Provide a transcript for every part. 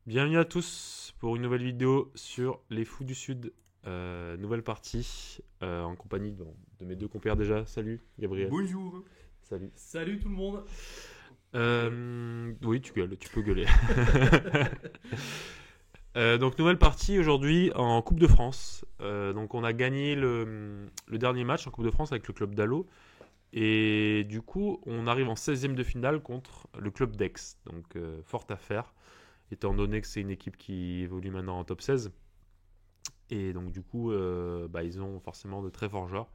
Bienvenue à tous pour une nouvelle vidéo sur les Fous du Sud. Nouvelle partie en compagnie de mes deux compères déjà. Salut Gabriel. Bonjour. Salut. Salut tout le monde. Oui, tu gueules, tu peux gueuler. Donc nouvelle partie aujourd'hui en Coupe de France. Donc on a gagné le dernier match en Coupe de France avec le club d'Allo. Et du coup on arrive en 16e de finale contre le club d'Aix. Donc forte affaire, étant donné que c'est une équipe qui évolue maintenant en top 16. Et donc du coup ils ont forcément de très forts joueurs.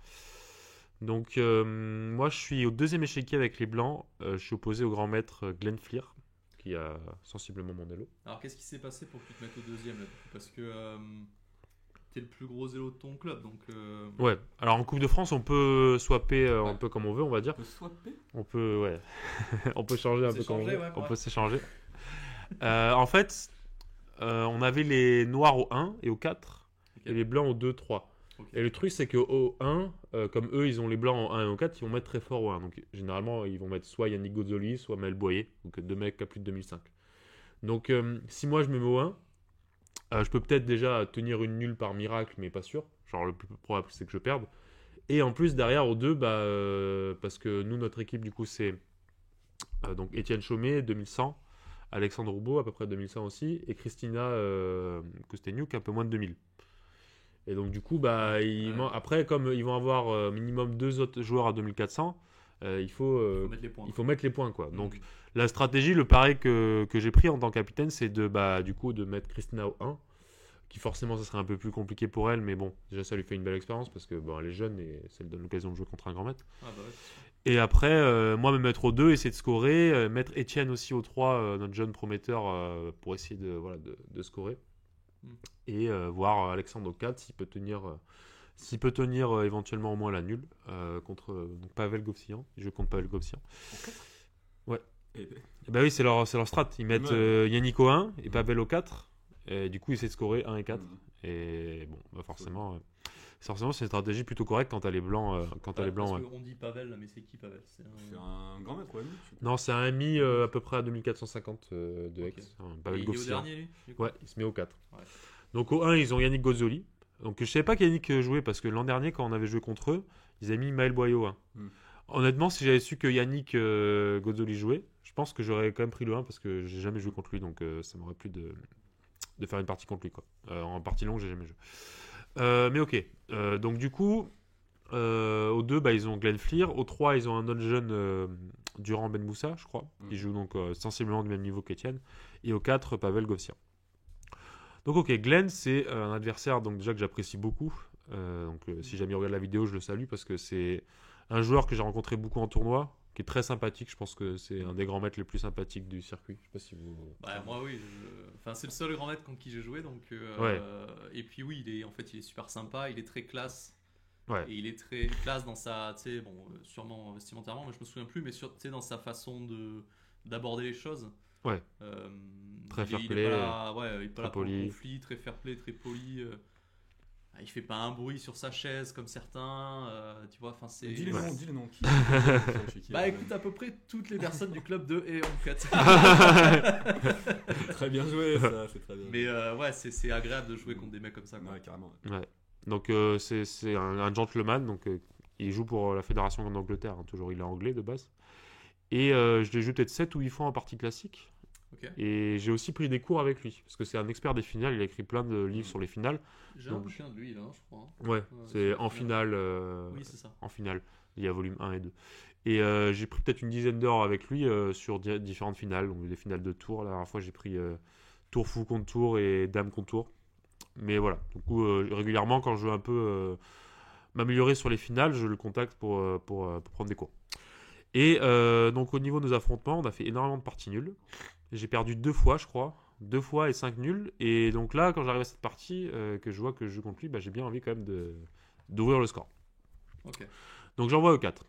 Donc moi je suis au deuxième échiquier avec les Blancs. Je suis opposé au grand maître Glenn Fleer, qui a sensiblement mon elo. Alors qu'est-ce qui s'est passé pour que tu te mettes au deuxième là, du coup parce que t'es le plus gros élo de ton club donc. Ouais, alors en Coupe de France on peut swapper un Ouais. peu comme on veut, on va dire. On peut swapper. On peut, ouais. On peut changer un peu comme on s'échanger, veut. ouais, On ouais. peut s'échanger. En fait, on avait les noirs au 1 et au 4 Ok. et les blancs au 2, 3. Ok. Et le truc, c'est qu'au 1, comme eux, ils ont les blancs en 1 et au 4, ils vont mettre très fort au 1. Donc généralement, ils vont mettre soit Yannick Gozzoli, soit Maël Boyer, donc deux mecs à plus de 2005. Donc si moi je me mets au 1, je peux peut-être déjà tenir une nulle par miracle, mais pas sûr. Genre le plus probable, c'est que je perde. Et en plus, derrière, au 2, parce que nous, notre équipe, du coup, c'est donc Étienne Chaumet, 2100, Alexandre Roubaud, à peu près 2100 aussi, et Christina Kosteniuk, un peu moins de 2000. Et donc, du coup, après, comme ils vont avoir minimum 2 autres joueurs à 2400, il faut mettre les points. il faut mettre les points, quoi. Donc, Mhm. la stratégie, le pari que j'ai pris en tant que capitaine, c'est du coup, de mettre Christina au 1, qui forcément, ça serait un peu plus compliqué pour elle, mais bon, déjà, ça lui fait une belle expérience, parce que elle est jeune, et ça lui donne l'occasion de jouer contre un grand maître. Ah bah ouais, c'est sûr. Et après, moi, me mettre au 2, essayer de scorer. Mettre Étienne aussi au 3, notre jeune prometteur, pour essayer de scorer. Mm. Et voir Alexandre au 4 s'il peut tenir éventuellement au moins la nulle contre donc Pavel Govsian. Il joue contre Pavel Govsian. Ouais. Et Et bah oui, c'est leur strat. Ils mettent Ouais. Yannick au 1 et Pavel au 4. Et du coup, ils essaient de scorer 1 et 4. Mhm. Et bon, forcément, c'est une stratégie plutôt correcte quand t'as les blancs. Ouais, les blancs parce ouais. qu'on dit Pavel là, mais c'est qui Pavel? C'est un grand maître, ouais. Non, c'est un mi à peu près à 2450 de Ok. Aix. Pavel Il est au Govsian. dernier lui du coup Ouais, il se met au 4. Ouais. Donc au 1, ils ont Yannick Gozzoli. Donc je savais pas qu'Yannick jouait parce que l'an dernier, quand on avait joué contre eux, ils avaient mis Maël Boyer au 1. Mm. Honnêtement, si j'avais su que Yannick Gozzoli jouait, je pense que j'aurais quand même pris le 1 parce que j'ai jamais joué contre lui. Donc ça m'aurait plu de faire une partie contre lui, quoi. En partie longue, j'ai jamais joué. Mais ok. Donc du coup, au 2, ils ont Glenn Fleer. Au 3, ils ont un autre jeune, Durand Ben Moussa, je crois, qui joue donc sensiblement du même niveau qu'Etienne. Et au 4, Pavel Govsian. Donc ok, Glenn, c'est un adversaire donc déjà que j'apprécie beaucoup. Si jamais il regarde la vidéo, je le salue parce que c'est un joueur que j'ai rencontré beaucoup en tournoi, qui est très sympathique. Je pense que c'est un des grands maîtres les plus sympathiques du circuit. Je sais pas si vous... Bah, moi oui, enfin, c'est le seul grand maître contre qui j'ai joué donc Ouais. et puis oui il est super sympa, il est très classe. Ouais. Et il est très classe dans sa, tu sais, bon, sûrement vestimentairement, mais je me souviens plus, mais tu sais, dans sa façon d'aborder les choses. Ouais. Très fair il play, est pas là, ouais, il est pas là pour le poli. conflit, très fair play, très poli. Il fait pas un bruit sur sa chaise comme certains, tu vois, enfin c'est. Dis les Ouais. noms, dis les noms. Bah écoute, à peu près toutes les personnes du club de et en fait. Très bien joué, ça, c'est très bien. Mais ouais, c'est agréable de jouer contre des mecs comme ça, quoi. Ouais, carrément. Ouais. Donc c'est un gentleman, donc il joue pour la fédération d'Angleterre, hein, toujours il est anglais de base. Et je l'ai joué peut-être 7 ou 8 fois en partie classique. Ok. Et j'ai aussi pris des cours avec lui, parce que c'est un expert des finales, il a écrit plein de livres sur les finales. J'ai Donc- un bouquin de lui là, je crois. Ouais, c'est sur en les finales. finale. Oui, c'est ça. En finale, il y a volume 1 et 2. Et j'ai pris peut-être une dizaine d'heures avec lui sur différentes finales, donc des finales de tour. La dernière fois, j'ai pris tour fou contre tour et dame contre tour. Mais voilà, du coup, régulièrement, quand je veux un peu m'améliorer sur les finales, je le contacte pour prendre des cours. Et donc, au niveau de nos affrontements, on a fait énormément de parties nulles. J'ai perdu 2 fois, je crois. 2 fois et 5 nuls. Et donc là, quand j'arrive à cette partie, que je vois que je joue contre lui, j'ai bien envie quand même d'ouvrir le score. Ok. Donc j'envoie au 4.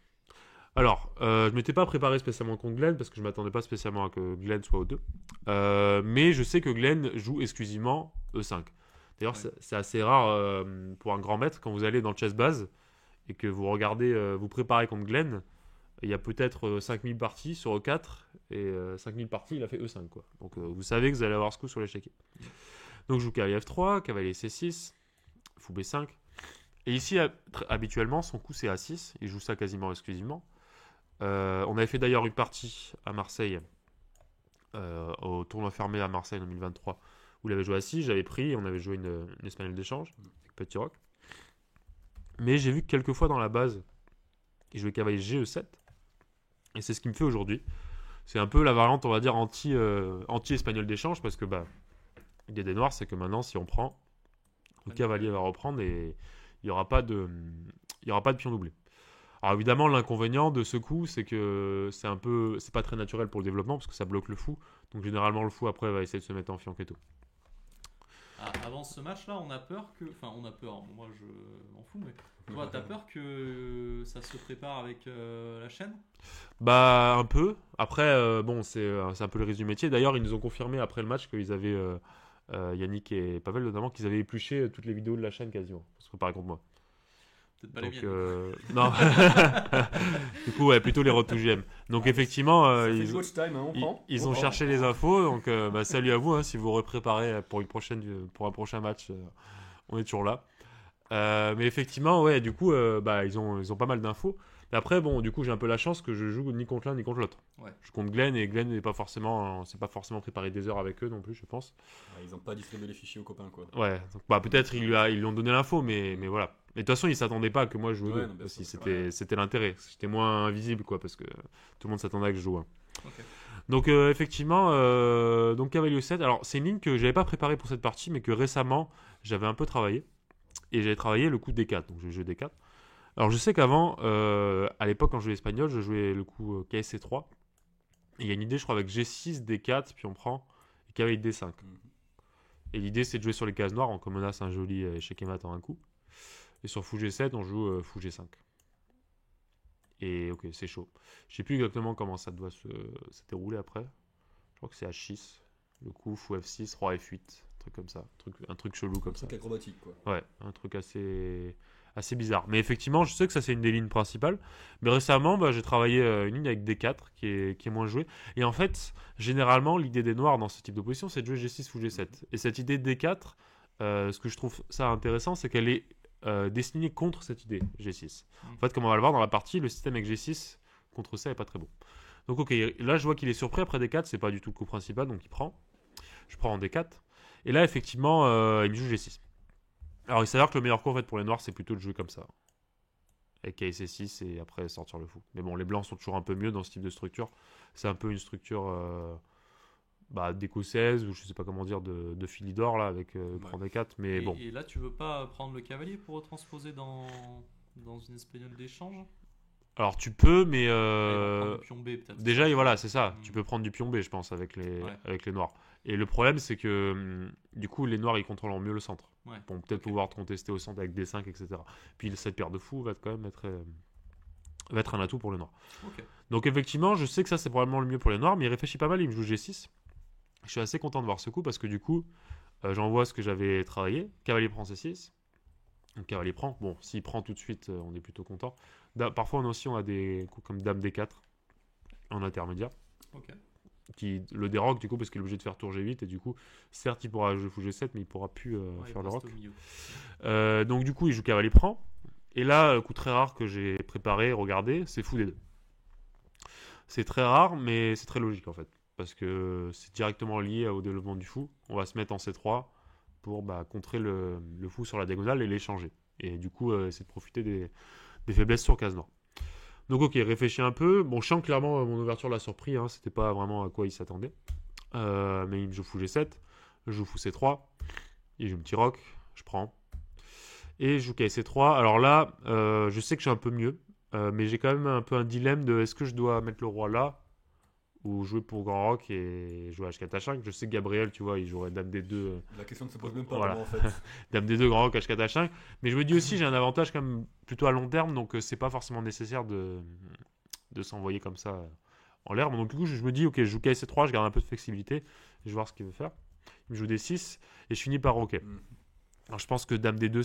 Alors, je m'étais pas préparé spécialement contre Glenn parce que je m'attendais pas spécialement à que Glenn soit au 2. Mais je sais que Glenn joue exclusivement E5. D'ailleurs, Ouais. c'est assez rare pour un grand maître quand vous allez dans le chess base et que vous regardez, vous préparez contre Glenn. il y a peut-être 5000 parties sur E4, et 5000 parties, il a fait E5, quoi. Donc vous savez que vous allez avoir ce coup sur l'échiquier. Donc je joue cavalier F3, cavalier C6, fou B5. Et ici, habituellement, son coup c'est A6, il joue ça quasiment exclusivement. On avait fait d'ailleurs une partie à Marseille, au tournoi fermé à Marseille en 2023, où il avait joué A6, j'avais pris, et on avait joué une espagnole d'échange, avec Petit Roc. Mais j'ai vu que quelques fois dans la base, il jouait cavalier GE7, et c'est ce qu'il me fait aujourd'hui. C'est un peu la variante, on va dire, anti-espagnol d'échange, parce que l'idée des noirs, c'est que maintenant, si on prend, le cavalier va reprendre, et il n'y aura pas de pion doublé. Alors évidemment, l'inconvénient de ce coup, c'est que c'est pas très naturel pour le développement, parce que ça bloque le fou. Donc généralement, le fou, après, va essayer de se mettre en fianchetto. Avant ce match-là, on a peur que... Enfin, on a peur, moi je m'en fous, mais toi, t'as peur que ça se prépare avec la chaîne? Bah, un peu. Après, bon, c'est un peu le risque du métier. D'ailleurs, ils nous ont confirmé après le match qu'ils avaient, Yannick et Pavel notamment, qu'ils avaient épluché toutes les vidéos de la chaîne quasiment, pour se préparer contre moi. Peut-être pas les Donc, miennes. non. Du coup, ouais, plutôt les Road to GM. Donc, effectivement, Ça fait du watch time, hein, on prend. ils On ont prend. cherché les infos. Donc, salut à vous, hein, si vous repréparez pour un prochain match, on est toujours là. Mais effectivement, ouais, du coup, ils ont pas mal d'infos. Mais après, bon, du coup, j'ai un peu la chance que je joue ni contre l'un ni contre l'autre. Ouais. Je compte Glenn, et Glenn n'est pas forcément, c'est pas forcément préparé des heures avec eux non plus, je pense. Ouais, ils n'ont pas distribué les fichiers aux copains, quoi. Ouais, donc, peut-être ils lui ont donné l'info, mais voilà. Mais de toute façon, ils s'attendaient pas que moi je joue Ouais, deux. non, bien Aussi, sûr, c'était l'intérêt. J'étais moins invisible, quoi, parce que tout le monde s'attendait à que je joue un. Ok. Donc effectivement, donc cavalier 7. Alors c'est une ligne que j'avais pas préparée pour cette partie, mais que récemment j'avais un peu travaillé. Et j'avais travaillé le coup D4, donc je jouais D4. Alors je sais qu'avant, à l'époque quand je jouais espagnol, je jouais le coup KSC3. Et il y a une idée, je crois, avec G6, D4, puis on prend cavalier D5. Et l'idée c'est de jouer sur les cases noires, en comme on a c'est un joli échec et mat en un coup. Et sur fou G7, on joue fou G5. Et ok, c'est chaud. Je sais plus exactement comment ça doit se dérouler après. Je crois que c'est H6. Le coup, fou F6, roi F8. Un truc comme ça. Un truc chelou comme ça. Un truc acrobatique, quoi. Ouais, un truc assez bizarre. Mais effectivement, je sais que ça c'est une des lignes principales. Mais récemment, j'ai travaillé une ligne avec D4 qui est moins jouée. Et en fait, généralement, l'idée des noirs dans ce type d'opposition, c'est de jouer G6 ou G7. Et cette idée de D4, ce que je trouve ça intéressant, c'est qu'elle est destinée contre cette idée G6. En fait, comme on va le voir dans la partie, le système avec G6 contre ça est pas très beau. Donc ok, là je vois qu'il est surpris après D4, c'est pas du tout le coup principal, donc il prend. Je prends en D4. Et là, effectivement, il me joue G6. Alors, il s'avère que le meilleur coup en fait, pour les noirs, c'est plutôt de jouer comme ça. Avec KC6 et après sortir le fou. Mais bon, les blancs sont toujours un peu mieux dans ce type de structure. C'est un peu une structure d'écossaise, ou je sais pas comment dire, de Philidor, là, avec prend D4. Mais bon. Et là, tu veux pas prendre le cavalier pour transposer dans une espagnole d'échange? Alors, tu peux, mais. Prendre du pion B, peut-être. Déjà, voilà, c'est ça. Tu peux prendre du pion B, je pense, avec les noirs. Et le problème, c'est que du coup, les noirs, ils contrôlent mieux le centre. Ouais. Pour peut-être pouvoir te contester au centre avec D5, etc. Puis cette paire de fous va quand même être un atout pour les noirs. Okay. Donc effectivement, je sais que ça, c'est probablement le mieux pour les noirs, mais il réfléchit pas mal, il me joue G6. Je suis assez content de voir ce coup, parce que du coup, j'envoie ce que j'avais travaillé. Cavalier prend C6. Donc cavalier prend. Bon, s'il prend tout de suite, on est plutôt content. Parfois, on a des coups comme Dame D4 en intermédiaire. Ok. Qui le dérogue du coup parce qu'il est obligé de faire tour G8 et du coup certes il pourra jouer fou G7 mais il pourra plus faire le roc. Donc du coup il joue cavalier prend et là coup très rare que j'ai préparé, regardez, c'est fou D2. C'est très rare mais c'est très logique en fait parce que c'est directement lié au développement du fou. On va se mettre en C3 pour contrer le fou sur la diagonale et l'échanger et du coup essayer de profiter des faiblesses sur case noire. Donc ok, réfléchis un peu. Bon, je sens clairement mon ouverture l'a surpris, hein, c'était pas vraiment à quoi il s'attendait. Mais il me joue fou G7, je joue fou C3, il joue petit roc, je prends. Et je joue KC3. Alors là, je sais que je suis un peu mieux, mais j'ai quand même un peu un dilemme de est-ce que je dois mettre le roi là ou jouer pour grand roc et jouer H4 H5. Je sais que Gabriel, tu vois, il jouerait Dame D2. La question ne se pose même pas voilà. vraiment, en fait. Dame D2, grand roc, H4 H5. Mais je me dis aussi, j'ai un avantage quand même plutôt à long terme, donc c'est pas forcément nécessaire de s'envoyer comme ça en l'air. Donc du coup, je me dis, ok, je joue KC3, je garde un peu de flexibilité, je vais voir ce qu'il veut faire. Il me joue D6 et je finis par OK. Alors je pense que Dame D2,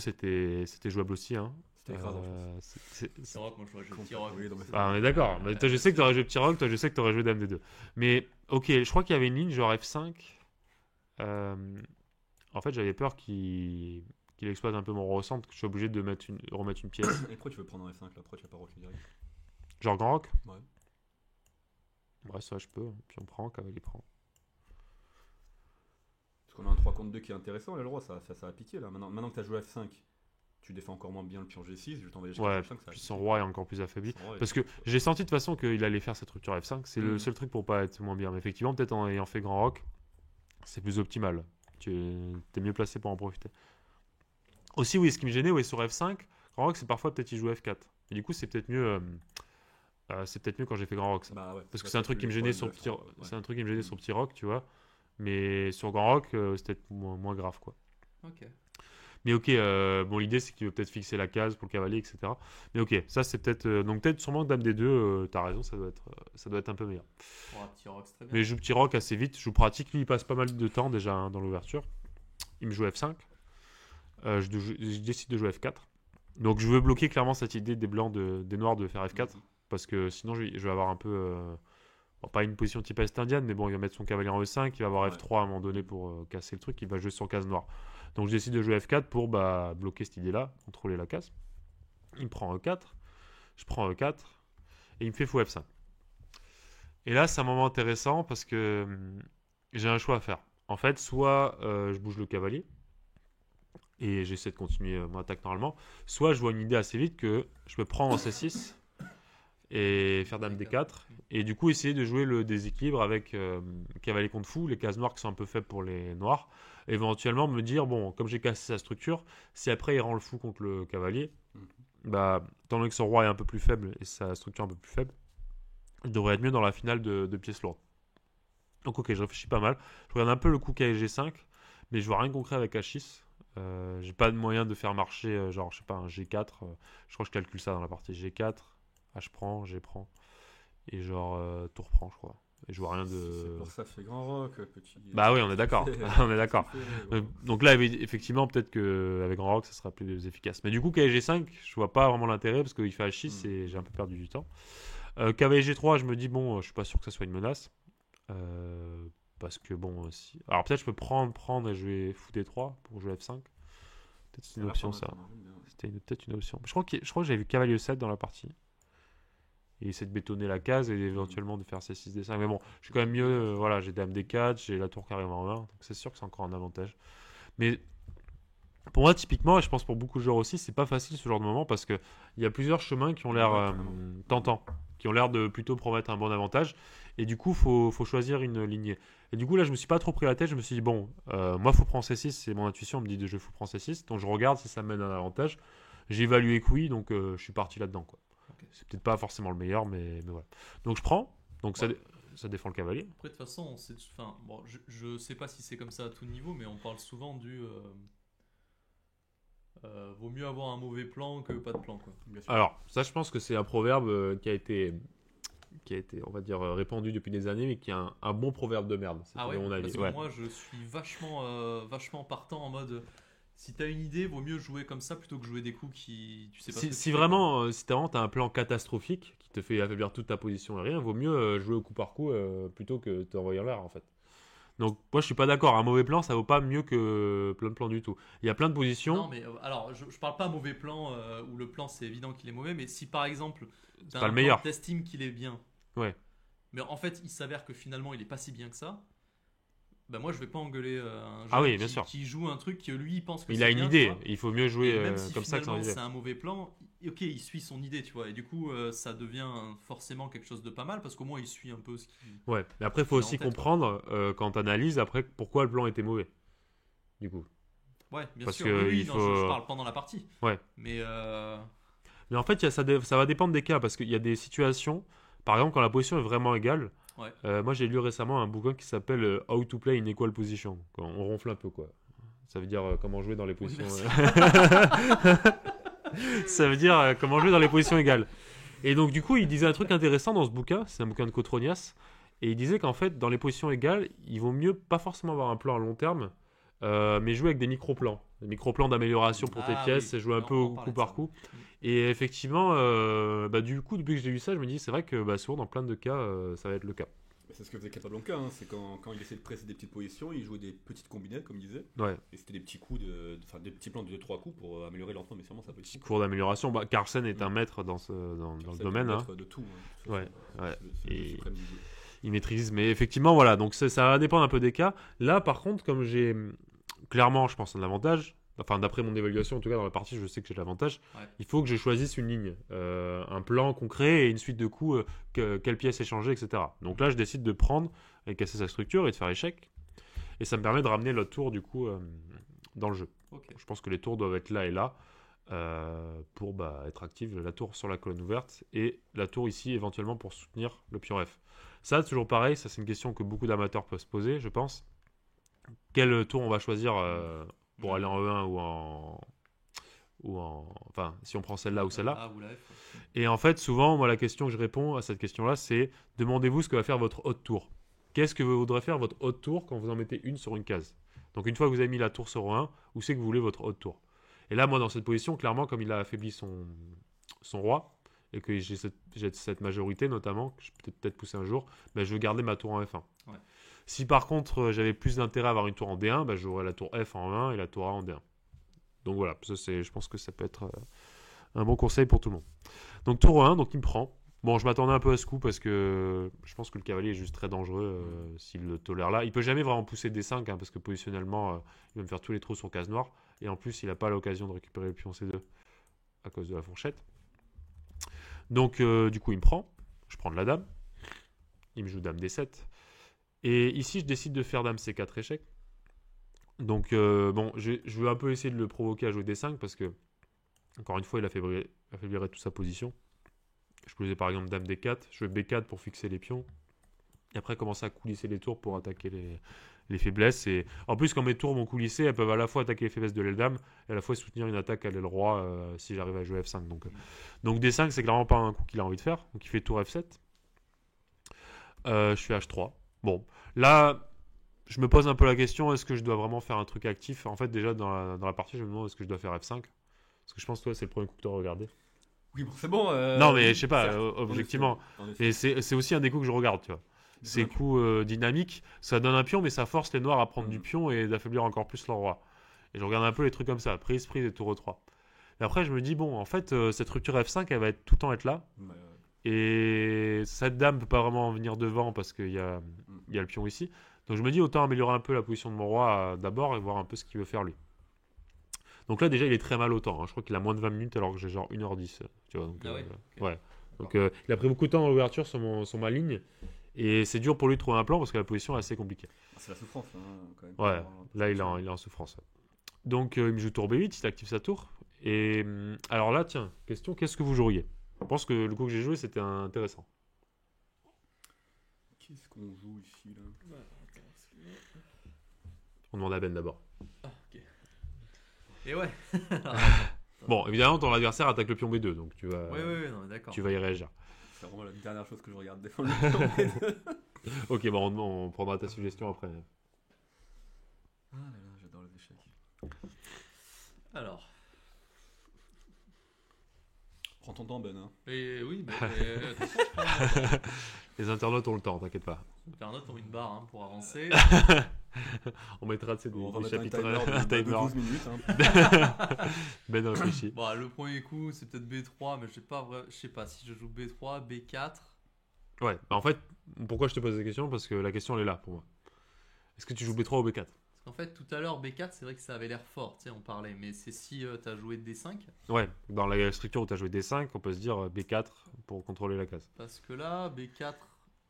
c'était jouable aussi. Hein. C'était écrasant, je pense. C'est vrai que moi je dois jouer petit rock. Oui, non, mais c'est- On est d'accord. Mais toi, je sais que t'aurais joué petit rock, toi, je sais que t'aurais joué dame D2. Mais ok, je crois qu'il y avait une ligne genre F5. En fait, j'avais peur qu'il exploite un peu mon recentre, que je suis obligé de remettre une pièce. Et pourquoi tu veux prendre un F5 là? Pourquoi tu vas pas rock direct? Genre grand rock. Ouais. Ouais, ça, je peux. Puis on prend, cavalier prend. Parce qu'on a un 3 contre 2 qui est intéressant, là, le roi, ça a piqué là. Maintenant que tu as joué F5, tu défends encore moins bien le pion G6, je vais t'envoyer Ouais, F5. Ça a puis piqué. son roi est encore plus affaibli. Son roi est- Parce que j'ai senti de toute façon qu'il allait faire cette rupture F5. C'est le seul truc pour pas être moins bien. Mais effectivement, peut-être en ayant fait grand rock, c'est plus optimal. Tu es mieux placé pour en profiter. Aussi, oui, ce qui me gênait, oui, sur F5, grand rock, c'est parfois peut-être il joue F4. Et du coup, c'est peut-être mieux. C'est peut-être mieux quand j'ai fait grand rock, ça. Bah ouais, Parce que là, c'est un truc qui me gênait sur le petit, ouais. c'est un truc qui me gênait sur petit rock, tu vois. Mais sur grand rock, c'est peut-être moins grave, quoi. Ok. Mais ok, bon, l'idée c'est qu'il veut peut-être fixer la case pour le cavalier, etc. Mais ok, ça c'est peut-être. Donc peut-être sûrement que dame D2, t'as raison, ça doit être un peu meilleur. Bon, un petit rock, c'est très bien. Mais je joue petit rock assez vite, je joue pratique, lui il passe pas mal de temps déjà hein, dans l'ouverture. Il me joue F5. Je décide de jouer F4. Donc je veux bloquer clairement cette idée des blancs, des noirs de faire F4. Parce que sinon je vais avoir un peu. Bon, pas une position type est indienne, mais bon, il va mettre son cavalier en E5, il va avoir F3 à un moment donné pour casser le truc, il va jouer sur case noire. Donc je décide de jouer F4 pour bloquer cette idée-là, contrôler la case. Il me prend E4, je prends E4, et il me fait fou F5. Et là, c'est un moment intéressant parce que j'ai un choix à faire. En fait, soit je bouge le cavalier, et j'essaie de continuer mon attaque normalement, soit je vois une idée assez vite que je peux prendre en C6 et faire dame D4, et du coup essayer de jouer le déséquilibre avec cavalier contre fou, les cases noires qui sont un peu faibles pour les noirs, éventuellement me dire, bon, comme j'ai cassé sa structure, si après il rend le fou contre le cavalier, bah, étant donné que son roi est un peu plus faible et sa structure un peu plus faible, il devrait être mieux dans la finale de pièces lourdes. Donc ok, je réfléchis pas mal, je regarde un peu le coup KG5, mais je vois rien de concret avec H6. J'ai pas de moyen de faire marcher, genre, je sais pas, un G4, je crois que je calcule ça dans la partie G4, H prend, G prend, et genre tour prend, je crois. Et je vois rien de. C'est pour ça fait grand rock, petit. Bah oui, on est d'accord. On est d'accord. Ouais. Donc là, effectivement, peut-être qu'avec grand rock, ça sera plus efficace. Mais du coup, cavalier G5, je vois pas vraiment l'intérêt parce qu'il fait H6 et j'ai un peu perdu du temps. Cavalier G3, je me dis, bon, je suis pas sûr que ça soit une menace. Parce que bon, si. Alors peut-être je peux prendre et je vais foutre D3 pour jouer F5. Peut-être c'est une option ça. C'était peut-être une option. Je crois que j'avais vu cavalier 7 dans la partie. Et essayer de bétonner la case et éventuellement de faire C6 D5. Mais bon, je suis quand même mieux. Voilà, j'ai dame D4, j'ai la tour qui arrive en 1. Donc c'est sûr que c'est encore un avantage. Mais pour moi, typiquement, et je pense pour beaucoup de joueurs aussi, c'est pas facile ce genre de moment parce qu'il y a plusieurs chemins qui ont l'air tentants, qui ont l'air de plutôt promettre un bon avantage. Et du coup, faut choisir une lignée. Et du coup, là, je me suis pas trop pris la tête. Je me suis dit, bon, moi, fou prend C6, c'est mon intuition. Me dit de jouer fou prend C6. Donc je regarde si ça mène à un avantage. J'ai évalué que oui, donc je suis parti là-dedans, quoi. Okay. C'est peut-être pas forcément le meilleur, mais voilà. Donc je prends. Donc ça défend le cavalier. Après, de toute façon, bon, je sais pas si c'est comme ça à tout niveau, mais on parle souvent du. Vaut mieux avoir un mauvais plan que pas de plan, quoi. Alors, ça, je pense que c'est un proverbe qui a été, on va dire, répandu depuis des années, mais qui est un bon proverbe de merde. Ah ouais, mon avis. parce que Ouais. moi, je suis vachement partant en mode. Si t'as une idée, vaut mieux jouer comme ça plutôt que jouer des coups qui. Tu sais pas. Si vraiment t'as un plan catastrophique qui te fait affaiblir toute ta position et rien, vaut mieux jouer au coup par coup plutôt que t'envoyer en l'air, en fait. Donc moi je suis pas d'accord, un mauvais plan ça vaut pas mieux que plein de plans du tout. Il y a plein de positions. Non mais alors je parle pas mauvais plan où le plan c'est évident qu'il est mauvais, mais si par exemple pas le meilleur, t'estimes qu'il est bien, ouais, mais en fait il s'avère que finalement il est pas si bien que ça, bah moi je vais pas engueuler un ah oui, joueur bien sûr. qui joue un truc que lui il pense que il c'est a une bien, idée, tu vois. il faut mieux jouer Et même si comme ça que sans finalement idée. c'est un mauvais plan, ok il suit son idée, tu vois, et du coup ça devient forcément quelque chose de pas mal parce qu'au moins il suit un peu ce qui. Ouais, mais après il faut aussi comprendre quand t'analyses après pourquoi le plan était mauvais. Du coup. Ouais, bien parce sûr. Que oui, il non, faut... je parle pendant la partie. Ouais. Mais en fait ça va dépendre des cas parce qu'il y a des situations, par exemple quand la position est vraiment égale. Ouais. Moi j'ai lu récemment un bouquin qui s'appelle How to Play in Equal Position. On ronfle un peu quoi. Ça veut dire comment jouer dans les positions. Ça veut dire comment jouer dans les positions égales. Et donc du coup il disait un truc intéressant dans ce bouquin, c'est un bouquin de Cotronias, et il disait qu'en fait dans les positions égales il vaut mieux pas forcément avoir un plan à long terme, mais jouer avec des micro-plans. Des micro-plans d'amélioration pour tes pièces, oui. c'est jouer un peu On au parlait coup de par ça. coup. Et effectivement, du coup, depuis que j'ai vu ça, je me dis, c'est vrai que souvent, dans plein de cas, ça va être le cas. C'est ce que faisait Casablanca, hein. C'est quand il essayait de presser des petites positions, il jouait des petites combinettes, comme il disait. Ouais, Et c'était des petits coups, des petits plans de 2-3 coups pour améliorer lentement, mais sûrement sa petit position. cours d'amélioration. Carlsen est un maître dans le domaine. Hein. Maître de tout. Hein. Ouais, ouais. C'est le Et- suprême du jeu. Il maîtrise, mais effectivement, voilà. Donc ça va dépendre un peu des cas. Là, par contre, comme j'ai clairement, je pense, un avantage. Enfin, d'après mon évaluation, en tout cas dans la partie, je sais que j'ai l'avantage. Ouais. Il faut que je choisisse une ligne, un plan concret et une suite de coups, quelle pièce échanger, etc. Donc là, je décide de prendre et casser sa structure et de faire échec. Et ça me permet de ramener l'autre tour, du coup, dans le jeu. Ok. Je pense que les tours doivent être là et là pour être active. La tour sur la colonne ouverte et la tour ici, éventuellement, pour soutenir le pion F. Ça, toujours pareil, ça c'est une question que beaucoup d'amateurs peuvent se poser, je pense. Quel tour on va choisir pour aller en E1 enfin, si on prend celle-là ou celle-là. Ah, ou la F. Ouais. Et en fait, souvent, moi, la question que je réponds à cette question-là, c'est demandez-vous ce que va faire votre haute tour. Qu'est-ce que voudrait faire votre haute tour quand vous en mettez une sur une case? Donc, une fois que vous avez mis la tour sur 1, où c'est que vous voulez votre haute tour? Et là, moi, dans cette position, clairement, comme il a affaibli son roi, et que j'ai cette majorité, notamment, que je peux peut-être pousser un jour, je veux garder ma tour en F1. Ouais. Si par contre, j'avais plus d'intérêt à avoir une tour en D1, j'aurais la tour F en 1 et la tour A en D1. Donc voilà, je pense que ça peut être un bon conseil pour tout le monde. Donc tour 1, donc il me prend. Bon, je m'attendais un peu à ce coup parce que je pense que le cavalier est juste très dangereux s'il le tolère là. Il peut jamais vraiment pousser D5 parce que positionnellement, il va me faire tous les trous sur case noire. Et en plus, il n'a pas l'occasion de récupérer le pion C2 à cause de la fourchette. Donc du coup, il me prend. Je prends de la dame. Il me joue dame D7. Et ici, je décide de faire dame C4 échec. Donc, je veux un peu essayer de le provoquer à jouer D5 parce que, encore une fois, il affaiblirait toute sa position. Je peux jouer par exemple dame D4, je veux B4 pour fixer les pions. Et après, commencer à coulisser les tours pour attaquer les faiblesses. Et en plus, quand mes tours vont coulisser, elles peuvent à la fois attaquer les faiblesses de l'aile dame et à la fois soutenir une attaque à l'aile roi si j'arrive à jouer F5. Donc D5, c'est clairement pas un coup qu'il a envie de faire. Donc il fait tour F7. Je suis H3. Bon, là, je me pose un peu la question, est-ce que je dois vraiment faire un truc actif? En fait, déjà, dans la partie, je me demande est-ce que je dois faire F5? Parce que je pense que toi, c'est le premier coup que tu as regardé. Oui, bon, c'est bon. Non, mais je sais pas, certes, objectivement. en effet. Et c'est aussi un des coups que je regarde, tu vois. Ces coups dynamiques, ça donne un pion, mais ça force les noirs à prendre du pion et d'affaiblir encore plus leur roi. Et je regarde un peu les trucs comme ça, prise et tour 3. Et après, je me dis, bon, en fait, cette rupture F5, elle va tout le temps être là. Et cette dame peut pas vraiment venir devant parce qu'il y a le pion ici. Donc je me dis, autant améliorer un peu la position de mon roi d'abord et voir un peu ce qu'il veut faire lui. Donc là, déjà, il est très mal au temps. Hein. Je crois qu'il a moins de 20 minutes alors que j'ai genre 1h10. Tu vois, donc, Okay. Ouais. Donc il a pris beaucoup de temps dans l'ouverture sur ma ligne. Et c'est dur pour lui de trouver un plan parce que la position est assez compliquée. C'est la souffrance, hein, quand même. Ouais, là, il est en souffrance. Ouais. Donc il me joue tour B8, il active sa tour. Et alors là, tiens, question, qu'est-ce que vous joueriez? Je pense que le coup que j'ai joué, c'était intéressant. Qu'est-ce qu'on joue ici, là? On demande à Ben d'abord. Ah, ok. Et ouais. Bon, évidemment, ton adversaire attaque le pion B2, donc tu vas, non, d'accord. tu vas y réagir. C'est vraiment la dernière chose que je regarde défendre le pion. Ok, bon, on prendra ta suggestion après. Ah là là, j'adore les échecs. Alors. Prends ton temps, Ben. Hein. Et oui, mais. Les internautes ont le temps, t'inquiète pas. Les internautes ont une barre pour avancer. On mettra des On va des mettre chapitres un timer de 12 minutes. Hein. Ben réfléchit. Bon, le premier coup, c'est peut-être B3, mais je sais pas si je joue B3, B4. Ouais, en fait, pourquoi je te pose cette question? Parce que la question elle est là pour moi. Est-ce que tu joues B3 ou B4? Parce qu'en fait, tout à l'heure, B4, c'est vrai que ça avait l'air fort, tu sais, on parlait, mais c'est si t'as joué D5. Ouais, dans la structure où tu as joué D5, on peut se dire B4 pour contrôler la case. Parce que là, B4,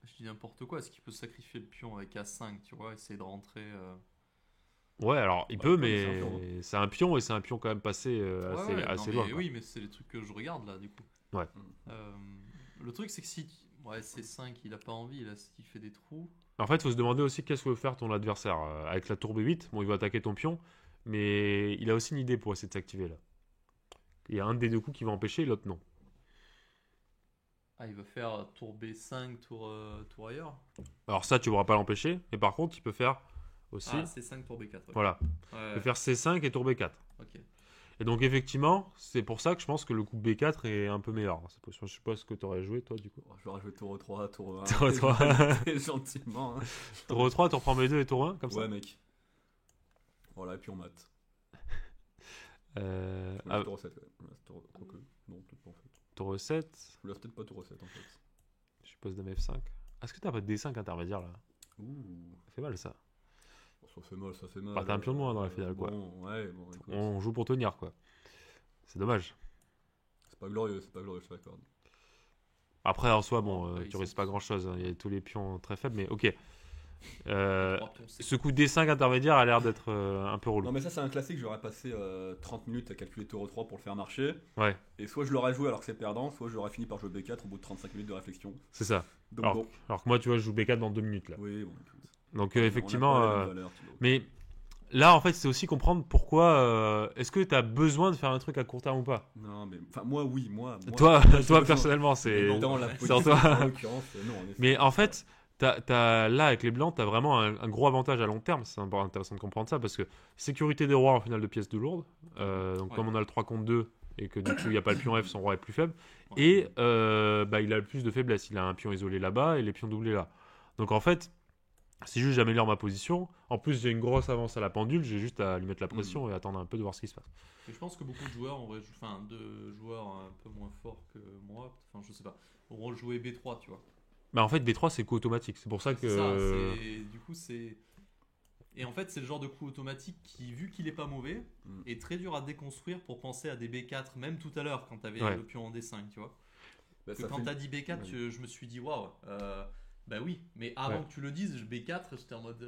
je dis n'importe quoi, est-ce qu'il peut sacrifier le pion avec A5, tu vois, essayer de rentrer. Ouais, alors il Bah, peut, c'est mais un pion, c'est un pion et c'est un pion quand même passé assez non, loin. mais Quoi. oui, mais c'est les trucs que je regarde là, du coup. Ouais. Le truc, c'est que si. Ouais, C5, il a pas envie, là, il fait des trous. En fait, il faut se demander aussi qu'est-ce que veut faire ton adversaire. Avec la tour B8, bon, il va attaquer ton pion, mais il a aussi une idée pour essayer de s'activer là. Il y a un des deux coups qui va empêcher, l'autre non. Ah, il veut faire tour B5, tour ailleurs. Alors ça, tu ne pourras pas l'empêcher, mais par contre, il peut faire aussi. Ah, C5 pour B4. ok. Voilà. Ouais, Je vais faire C5 et tour B4. ok. Et donc effectivement, c'est pour ça que je pense que le coup B4 est un peu meilleur. Je sais pas ce que tu aurais joué toi du coup. Oh, j'aurais joué tour 3, tour 1. Tour 3. Gentiment. Hein. Tour 3, tu reprends B2 et tour 1 comme ça. Ouais, mec. Voilà, et puis on mate. Ah, Tour 7, ouais. Quoique. Non, peut-être pas en fait. tour 7, Je laisse peut-être pas tour 7 en fait. je suppose dame F5. Est-ce que t'as pas de D5 intermédiaire là? Ouh. Ça fait mal ça. Ça fait mal, ça fait mal. Bah, t'as un pion de moins dans la finale, quoi. Bon, ouais, bon, écoute. On joue pour tenir quoi. C'est dommage. C'est pas glorieux, je te l'accorde. Après en soi, bon, Ouais, tu ils risques sont- pas grand chose. Il y a tous les pions très faibles, mais ok. Trois pions, c'est- Ce coup D5 intermédiaire a l'air d'être un peu relou. Non, mais ça, c'est un classique. J'aurais passé 30 minutes à calculer tour 3 pour le faire marcher. Ouais, Et soit je l'aurais joué alors que c'est perdant, soit j'aurais fini par jouer B4 au bout de 35 minutes de réflexion. c'est ça. Donc Alors, bon. alors que moi, tu vois, je joue B4 dans 2 minutes là. Oui, bon, écoute. Donc On a effectivement. pas les mêmes valeurs, Thibaut. Mais là, en fait, c'est aussi comprendre pourquoi. Est-ce que tu as besoin de faire un truc à court terme ou pas? Non, mais enfin, moi, oui, moi. Toi, j'ai toi besoin. personnellement, Mais c'est. dans la c'est politique, en toi. en l'occurrence, non. en effet. Mais en fait, là, avec les blancs, tu as vraiment un gros avantage à long terme. C'est intéressant de comprendre ça parce que sécurité des rois en finale de pièces de lourdes. Donc, Ouais. comme on a le 3 contre 2 et que du coup, il n'y a pas le pion F, son roi est plus faible. Ouais. Et bah, il a le plus de faiblesse. Il a un pion isolé là-bas et les pions doublés là. Donc, en fait. Si juste j'améliore ma position, en plus j'ai une grosse avance à la pendule, j'ai juste à lui mettre la pression et attendre un peu de voir ce qui se passe. Et je pense que beaucoup de joueurs, enfin de joueurs un peu moins forts que moi, enfin je sais pas, auront joué B3, tu vois. Bah en fait B3 c'est coup automatique, c'est pour ça que... C'est ça, du coup c'est... Et en fait c'est le genre de coup automatique qui, vu qu'il est pas mauvais, est très dur à déconstruire pour penser à des B4, même tout à l'heure quand t'avais Ouais. le pion en D5, tu vois. Bah, Que ça quand fait- t'as dit B4, je me suis dit waouh, bah oui, mais avant Ouais. que tu le dises, B4, j'étais en mode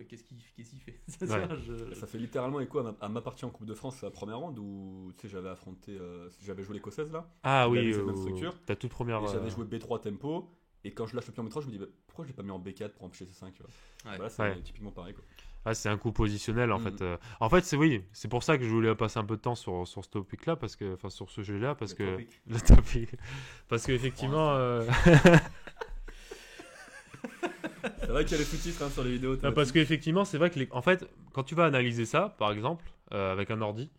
qu'est-ce qu'il fait Ouais. Ça fait littéralement écho à ma partie en Coupe de France, la première ronde où tu sais, j'avais affronté, j'avais joué l'écossaise là, Ah il oui, avait cette même structure. ta toute première... et j'avais joué B3 tempo, et quand je lâche le pion B3, je me dis bah, pourquoi je l'ai pas mis en B4 pour empêcher C5, tu vois. Ouais. Voilà, c'est Ouais. typiquement pareil quoi. Ah, c'est un coup positionnel en Mhm. fait. En fait c'est oui, c'est pour ça que je voulais passer un peu de temps sur ce topic là, parce que... Enfin sur ce jeu là, parce Le que... topic. Le topic. Parce que effectivement... C'est vrai qu'il y a les sous-titres hein, sur les vidéos. Non, parce qu'effectivement, c'est vrai que en fait, quand tu vas analyser ça, par exemple, avec un ordi,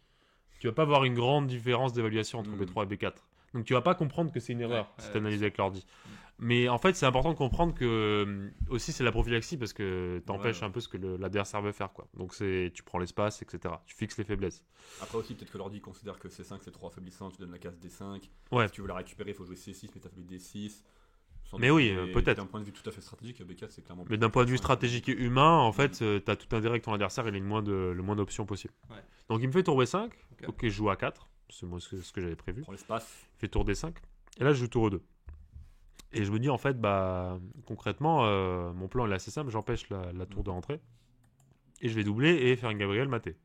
tu vas pas voir une grande différence d'évaluation entre B3 et B4. Donc tu vas pas comprendre que c'est une erreur si tu analyses avec l'ordi. Mais en fait, c'est important de comprendre que aussi c'est la prophylaxie parce que t'empêches un peu ce que l'adversaire veut faire quoi. Donc tu prends l'espace, etc. Tu fixes les faiblesses. Après aussi, peut-être que l'ordi considère que C5 c'est trop affaiblissant, tu donnes la case D5. Ouais. Si tu veux la récupérer, il faut jouer C6, mais t'as fait D6. Mais oui, peut-être. D'un point de vue tout à fait stratégique, B4 c'est clairement. Mais d'un point de vue stratégique et humain, en fait, t'as tout intérêt que ton adversaire ait le moins d'options possible. Ouais. Donc il me fait tour B5. Ok. Ok, je joue à 4. C'est moi ce que j'avais prévu. Prends l'espace. Il fait tour D5. Et là, je joue tour E2. Et je me dis, en fait, bah, concrètement, mon plan est assez simple. J'empêche la tour de rentrée. Et je vais doubler et faire une Gabrielle matée.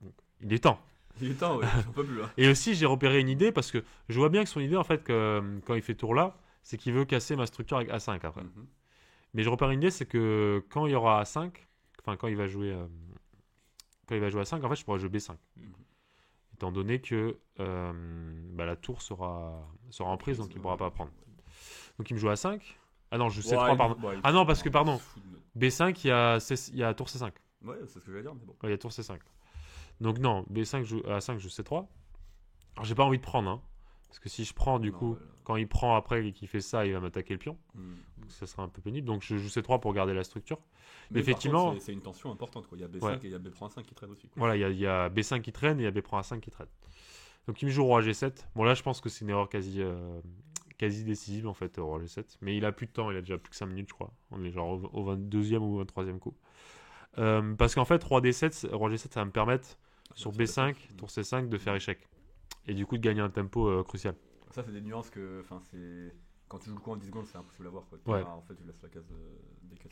Donc, il est temps. Il est temps, ouais, j'en peux plus là. Et aussi, j'ai repéré une idée parce que je vois bien que son idée, en fait, que, quand il fait tour là, c'est qu'il veut casser ma structure avec A5 après. Mhm. Mais je repère une idée, c'est que quand il y aura A5, enfin, quand il va jouer A5, en fait, je pourrais jouer B5. Mhm. Étant donné que bah, la tour sera en prise, donc il ne pourra pas prendre. Donc il me joue à 5. Ah non, je joue C3, pardon. Ah non, parce que, pardon, B5, il y a tour C5. Ouais, c'est ce que j'allais dire, mais bon. Ouais, il y a tour C5. Donc non, B5, A5, je joue C3. Alors j'ai pas envie de prendre, hein. Parce que si je prends, du Non, coup, voilà. quand il prend après et qu'il fait ça, il va m'attaquer le pion. Mhm. Donc ça sera un peu pénible. Donc je joue C3 pour garder la structure. Mais effectivement- par contre, c'est une tension importante, quoi. Il y a B5 Ouais. et il y a B prend 5 qui traîne aussi. Quoi. Voilà, il y a B5 qui traîne et il y a B prend A5 qui traîne. Donc il me joue roi G7. Bon là, je pense que c'est une erreur quasi décisive en fait, roi G7. Mais il a plus de temps, il a déjà plus que 5 minutes, je crois. On est genre au 22e ou 23e coup. Parce qu'en fait, roi D7, roi G7, ça va me permettre sur c'est B5, B5. tour C5, de faire échec. Et du coup, de gagner un tempo crucial. Ça, c'est des nuances que. Enfin, c'est. Quand tu joues le coup en 10 secondes, c'est impossible à voir. Quoi. Ouais. En fait, tu laisses la case D4.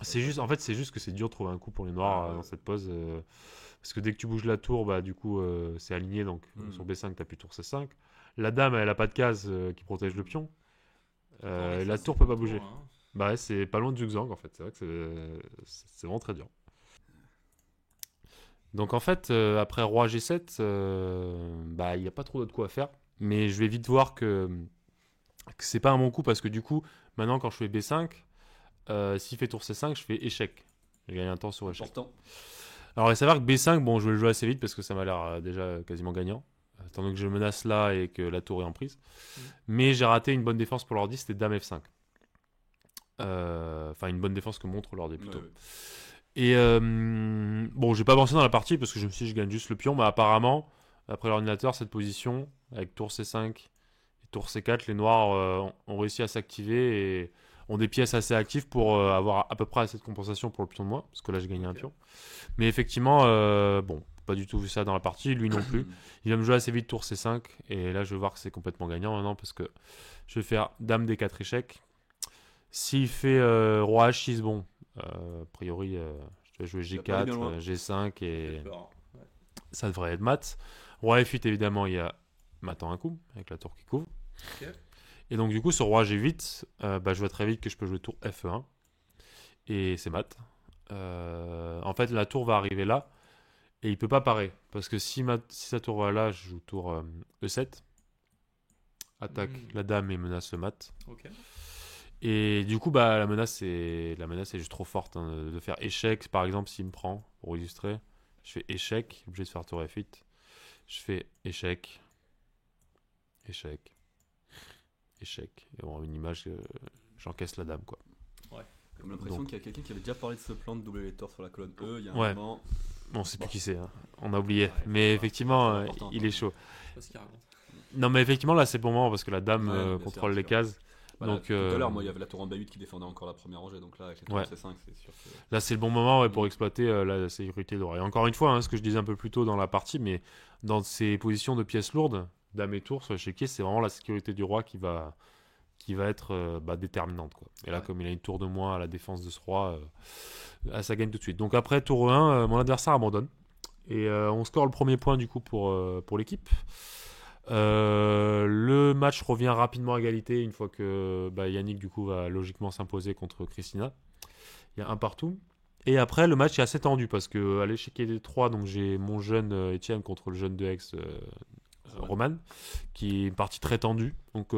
C'est juste que c'est dur de trouver un coup pour les noirs Ah, ouais. dans cette pose. Parce que dès que tu bouges la tour, bah, du coup, c'est aligné. Donc sur B5, tu plus tour C5. La dame, elle a pas de case qui protège le pion. Ouais, La ça, tour c'est peut pas pas bouger. hein. Bah ouais, c'est pas loin de Zugzwang en fait. C'est vrai que c'est vraiment très dur. Donc en fait, après roi G7, bah il n'y a pas trop d'autre coup à faire. Mais je vais vite voir que c'est pas un bon coup parce que du coup, maintenant quand je fais B5, s'il fait tour C5, je fais échec. J'ai gagné un temps sur échec. Important. Alors, il s'avère que B5, bon, je vais le jouer assez vite parce que ça m'a l'air déjà quasiment gagnant. Étant donné que je menace là et que la tour est en prise. Mais j'ai raté une bonne défense pour l'ordi, c'était Dame F5. Enfin, une bonne défense que montre l'ordi plutôt. Ouais. Et bon, j'ai pas avancé dans la partie parce que je me suis dit, je gagne juste le pion. Mais apparemment, après l'ordinateur, cette position, avec tour C5 et tour C4, les noirs ont réussi à s'activer et ont des pièces assez actives pour avoir à peu près assez de compensation pour le pion de moi. Parce que là, j'ai gagné un pion. Mais effectivement, bon, pas du tout vu ça dans la partie, lui non plus. Il va me jouer assez vite tour C5 et là je vais voir que c'est complètement gagnant maintenant parce que je vais faire Dame D4 échec. S'il fait Roi H6, bon, a priori je vais jouer G4, G5 et ça devrait être mat. Roi F8 évidemment il y a maintenant un coup avec la tour qui couvre. Et donc du coup sur Roi G8, je vois très vite que je peux jouer tour F1 et c'est mat. En fait la tour va arriver là. Et il peut pas parer. Parce que si sa tour va là, je joue tour E7. Attaque la dame et menace le mat. Et du coup, la menace est juste trop forte. Hein, de faire échec, par exemple, s'il me prend, pour illustrer. Je fais échec, obligé de faire tour F8. Je fais échec. Échec. Échec. Et bon, une image, j'encaisse la dame, quoi. Ouais. J'ai l'impression qu'il y a quelqu'un qui avait déjà parlé de ce plan de doubler les torts sur la colonne E. Il y a un moment. On sait plus qui c'est, hein. On a oublié. Mais effectivement, il est chaud. Non, mais effectivement, là, c'est pour moi parce que la dame contrôle les cases. Donc, tout à l'heure, moi, il y avait la tour en B8 qui défendait encore la première rangée. Donc là, avec les tours C5, c'est sûr que... Là, c'est le bon moment pour exploiter la sécurité de roi. Et encore une fois, ce que je disais un peu plus tôt dans la partie, mais dans ces positions de pièces lourdes, dame et tour sur l'échiquier, c'est vraiment la sécurité du roi qui va être déterminante, quoi. Et là, comme il a une tour de moins à la défense de ce roi, ça gagne tout de suite. Donc après, tour 1, mon adversaire abandonne. Et on score le premier point du coup pour l'équipe. Le match revient rapidement à égalité une fois que Yannick du coup va logiquement s'imposer contre Christina. Il y a un partout. Et après, le match est assez tendu parce que à l'échiquier des 3, donc j'ai mon jeune Étienne contre le jeune de Aix, Roman, qui est une partie très tendue. Donc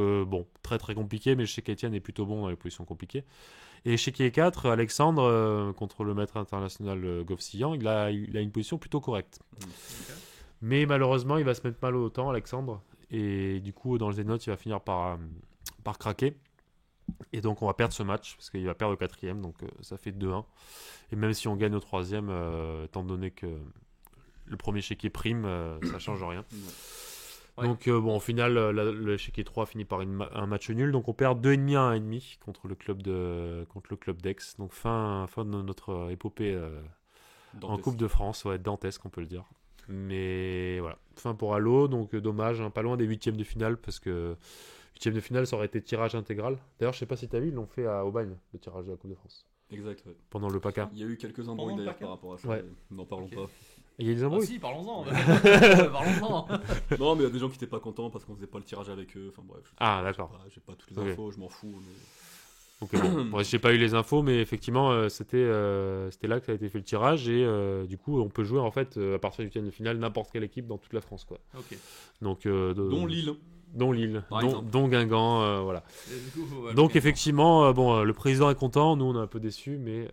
très très compliqué, mais je sais qu'Étienne est plutôt bon dans les positions compliquées. Et échiquier 4, Alexandre contre le maître international Govsian, il a une position plutôt correcte. Mais malheureusement, il va se mettre mal au temps, Alexandre. Et du coup, dans le zénote, il va finir par craquer. Et donc, on va perdre ce match, parce qu'il va perdre au 4ème. Donc, ça fait 2-1. Et même si on gagne au 3ème, étant donné que le premier échiquier prime, ça change rien. Ouais. Donc, au final, l'échiquier 3 finit par un match nul. Donc, on perd 2,5 à 1,5 contre le club d'Aix. Donc, fin de notre épopée en Coupe de France. Ouais, dantesque, on peut le dire. Mais voilà, fin pour Halo, donc dommage, pas loin des 8ème de finale parce que 8ème de finale ça aurait été tirage intégral. D'ailleurs, je sais pas si t'as vu, ils l'ont fait à Aubagne, le tirage de la Coupe de France. Exact, ouais. Pendant le PACA. Il y a eu quelques embrouilles d'ailleurs par rapport à ça. Ouais. N'en parlons pas. Il y a des embrouilles. Ah si, parlons-en. Parlons-en. Non, mais il y a des gens qui étaient pas contents parce qu'on faisait pas le tirage avec eux. Enfin bref. D'accord. J'ai pas toutes les infos, je m'en fous. Mais... Okay, bon. J'ai pas eu les infos, mais effectivement, c'était là que ça a été fait le tirage et du coup, on peut jouer en fait à partir du 8ème de finale n'importe quelle équipe dans toute la France, quoi. Okay. Donc, dont Lille, dont Guingamp, voilà. Donc effectivement, le président est content, nous on est un peu déçus, mais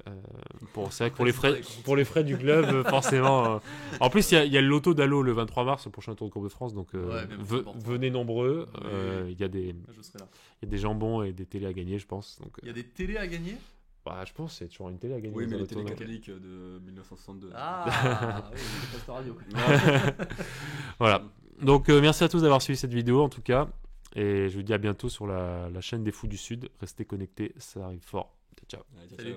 c'est vrai que pour les frais du club, forcément. En plus, il y a le loto d'Halo le 23 mars, le prochain Tour de Coupe de France, donc venez nombreux. Il y a des jambons et des télés à gagner, je pense. Il y a des télés à gagner. Je pense qu'il y a toujours une télé à gagner. Oui, mais les télés catholiques de 1962. Ah, oui, c'est poste radio. Voilà. Donc merci à tous d'avoir suivi cette vidéo en tout cas. Et je vous dis à bientôt sur la chaîne des Fous du Sud. Restez connectés, ça arrive fort. Ciao. Salut.